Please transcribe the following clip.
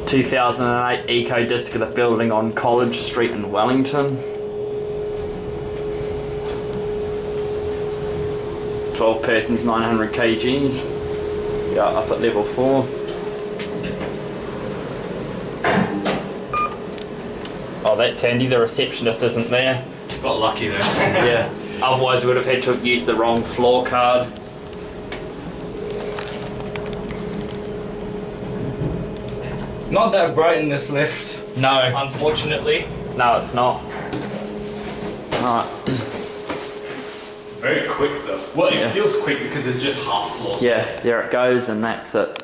2008 eco discula building on College Street in Wellington. 12 persons, 900 kgs. Yeah, up at level 4. Oh, that's handy, the receptionist isn't there. Got lucky there. Yeah, otherwise we would have had to have used the wrong floor card. Not that bright in this lift. No. Unfortunately. No, it's not. Alright. Very quick though. Well, it Yeah. feels quick because it's just half floors. Yeah, there it goes and that's it.